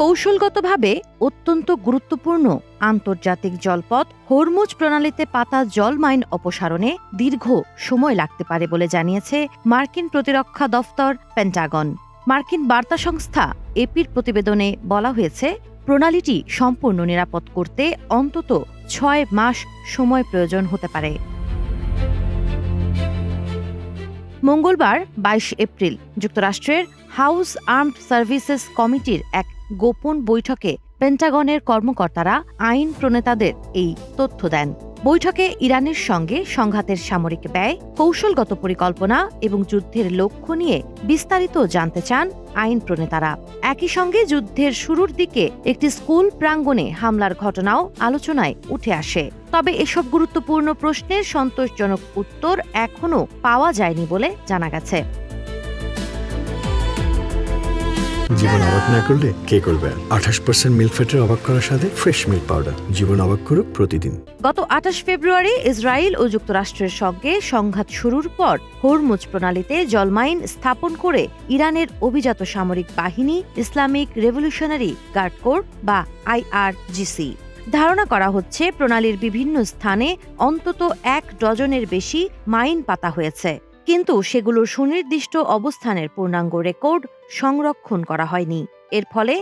কৌশলগতভাবে অত্যন্ত গুরুত্বপূর্ণ আন্তর্জাতিক জলপথ হরমুজ প্রণালীতে পাতা জল মাইন অপসারণে দীর্ঘ সময় লাগতে পারে বলে জানিয়েছে মার্কিন প্রতিরক্ষা দফতর পেন্টাগন। মার্কিন বার্তা সংস্থা এপির প্রতিবেদনে বলা হয়েছে, প্রণালীটি সম্পূর্ণ নিরাপদ করতে অন্তত ৬ মাস সময় প্রয়োজন হতে পারে। মঙ্গলবার ২২ এপ্রিল যুক্তরাষ্ট্রের হাউস আর্মড সার্ভিসেস কমিটির এক গোপন বৈঠকে পেন্টাগনের কর্মকর্তারা আইন প্রণেতাদের এই তথ্য দেন। বৈঠকে ইরানের সঙ্গে সংঘাতের সামরিক ব্যয়, কৌশলগত পরিকল্পনা এবং যুদ্ধের লক্ষ্য নিয়ে বিস্তারিত জানতে চান আইন প্রণেতারা। একই সঙ্গে যুদ্ধের শুরুর দিকে একটি স্কুল প্রাঙ্গণে হামলার ঘটনাও আলোচনায় উঠে আসে। তবে এসব গুরুত্বপূর্ণ প্রশ্নের সন্তোষজনক উত্তর এখনও পাওয়া যায়নি বলে জানা গেছে। জীবন অবাক না করলে কে করবে? 28% মিল্ক ফ্যাটের অবাক করার সাথে ফ্রেশ মিল্ক পাউডার। জীবন অবাক করুক প্রতিদিন। গত ২৮ ফেব্রুয়ারি ইসরায়েল ও যুক্তরাষ্ট্রের সঙ্গে সংঘাত শুরুর পর হরমুজ প্রণালীতে জলমাইন স্থাপন করে ইরানের অভিজাত সামরিক বাহিনী ইসলামিক রেভলিউশনারি গার্ড কোর বা IRGC। ধারণা করা হচ্ছে প্রণালীর বিভিন্ন স্থানে অন্তত ১ ডজনের বেশি মাইন পাতা হয়েছে, কিন্তু সেগুলোর সুনির্দিষ্ট অবস্থানের পূর্ণাঙ্গ রেকর্ড সংরক্ষণ করা হয়নি। এর ফলে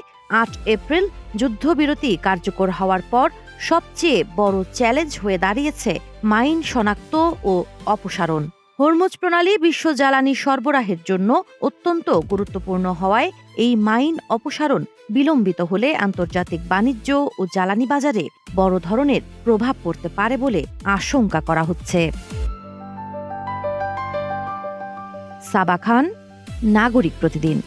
৮ এপ্রিল যুদ্ধবিরতি কার্যকর হওয়ার পর সবচেয়ে বড় চ্যালেঞ্জ হয়ে দাঁড়িয়েছে মাইন শনাক্ত ও অপসারণ। হরমুজ প্রণালী বিশ্ব জ্বালানি সরবরাহের জন্য অত্যন্ত গুরুত্বপূর্ণ হওয়ায় এই মাইন অপসারণ বিলম্বিত হলে আন্তর্জাতিক বাণিজ্য ও জ্বালানি বাজারে বড় ধরনের প্রভাব পড়তে পারে বলে আশঙ্কা করা হচ্ছে। সাবা খান, নাগরিক প্রতিদিন।